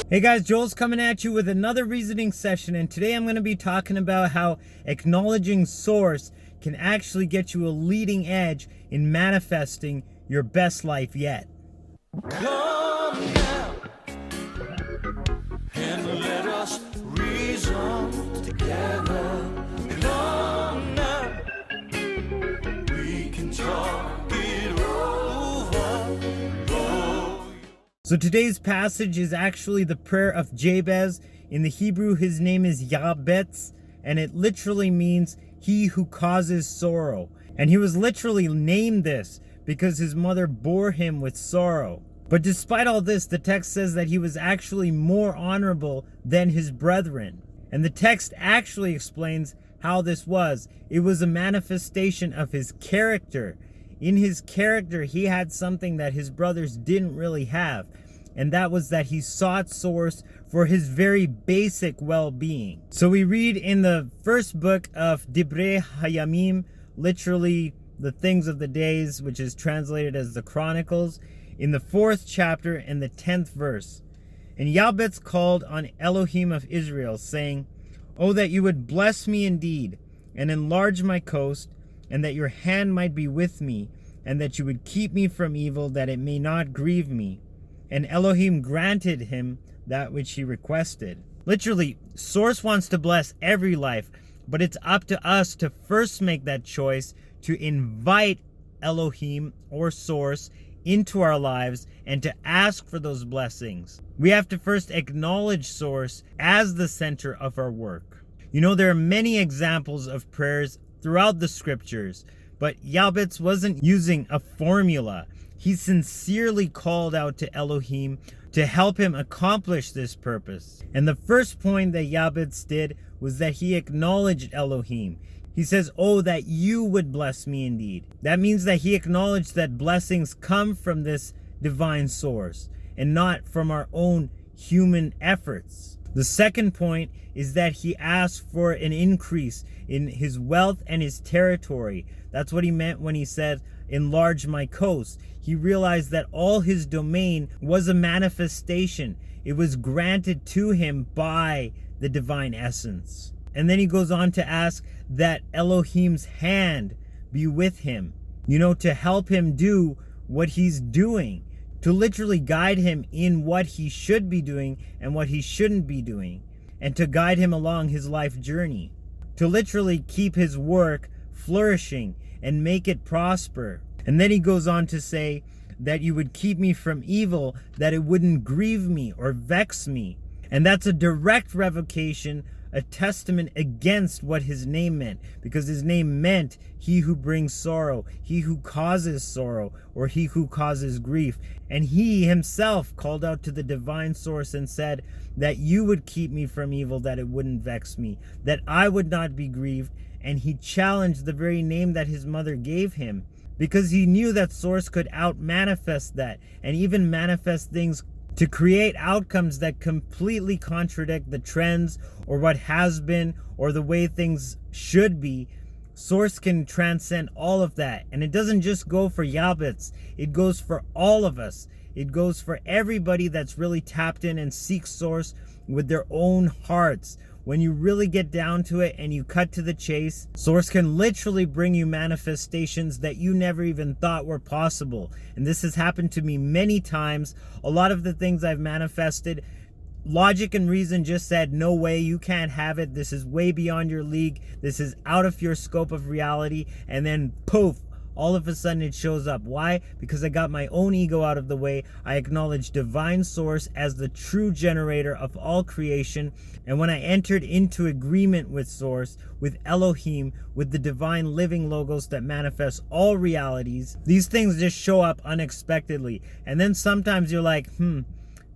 Hey guys, Joel's coming at you with another reasoning session, and today I'm going to be talking about how acknowledging source can actually get you a leading edge in manifesting your best life yet. Come now and let us reason together. Come now, we can talk it over. So today's passage is actually the prayer of Jabez. In the Hebrew, his name is Yabetz, and it literally means he who causes sorrow. And he was literally named this because his mother bore him with sorrow. But despite all this, the text says that he was actually more honorable than his brethren. And the text actually explains how this was. It was a manifestation of his character. In his character, he had something that his brothers didn't really have. And that was that he sought source for his very basic well-being. So we read in the first book of Divrei Hayamim, literally the things of the days, which is translated as the Chronicles, in the 4th chapter and the 10th verse. And Yabetz called on Elohim of Israel, saying, "Oh, that you would bless me indeed, and enlarge my coast, and that your hand might be with me, and that you would keep me from evil, that it may not grieve me." And Elohim granted him that which he requested. Literally, Source wants to bless every life, but it's up to us to first make that choice to invite Elohim or Source into our lives and to ask for those blessings. We have to first acknowledge Source as the center of our work. You know, there are many examples of prayers throughout the scriptures, but Yabetz wasn't using a formula. He sincerely called out to Elohim to help him accomplish this purpose. And the first point that Yabetz did was that he acknowledged Elohim. He says, "Oh, that you would bless me indeed." That means that he acknowledged that blessings come from this divine source and not from our own human efforts. The second point is that he asked for an increase in his wealth and his territory. That's what he meant when he said, "Enlarge my coast." He realized that all his domain was a manifestation. It was granted to him by the divine essence. And then he goes on to ask that Elohim's hand be with him, to help him do what he's doing, to literally guide him in what he should be doing and what he shouldn't be doing, and to guide him along his life journey, to literally keep his work flourishing and make it prosper. And then he goes on to say that you would keep me from evil, that it wouldn't grieve me or vex me. And that's a direct revocation, a testament against what his name meant, because his name meant he who brings sorrow, he who causes sorrow, or he who causes grief. And he himself called out to the divine source and said that you would keep me from evil, that it wouldn't vex me, that I would not be grieved. And he challenged the very name that his mother gave him, because he knew that source could out-manifest that and even manifest things to create outcomes that completely contradict the trends or what has been or the way things should be. Source can transcend all of that. And it doesn't just go for Yabetz. It goes for all of us. It goes for everybody that's really tapped in and seeks Source with their own hearts. When you really get down to it and you cut to the chase, Source can literally bring you manifestations that you never even thought were possible. And this has happened to me many times. A lot of the things I've manifested, logic and reason just said, no way, you can't have it. This is way beyond your league. This is out of your scope of reality. And then poof, all of a sudden it shows up. Why? Because I got my own ego out of the way. I acknowledge divine source as the true generator of all creation. And when I entered into agreement with source, with Elohim, with the divine living logos that manifest all realities, these things just show up unexpectedly. And then sometimes you're like,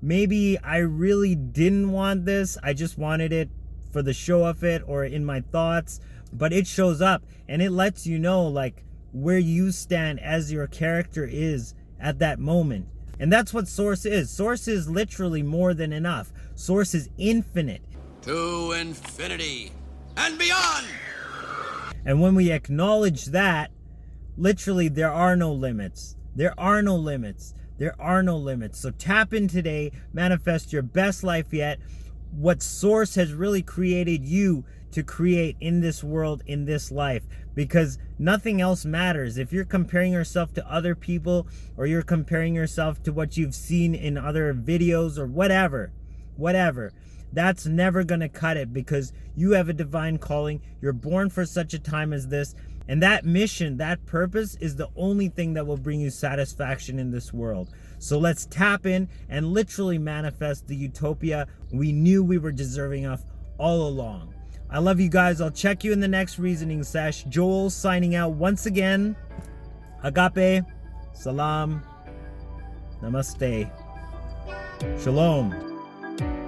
maybe I really didn't want this. I just wanted it for the show of it or in my thoughts. But it shows up and it lets you know, like, where you stand as your character is at that moment. And that's what source is. Source is literally more than enough. Source is infinite. To infinity and beyond. And when we acknowledge that, literally there are no limits. There are no limits. There are no limits. So tap in today, manifest your best life yet, what source has really created you to create in this world, in this life, because nothing else matters. If you're comparing yourself to other people, or you're comparing yourself to what you've seen in other videos or whatever, that's never going to cut it, because you have a divine calling. You're born for such a time as this, and that mission, that purpose is the only thing that will bring you satisfaction in this world. So let's tap in and literally manifest the utopia we knew we were deserving of all along. I love you guys. I'll check you in the next reasoning sesh. Joel signing out once again. Agape, Salaam, Namaste, Shalom.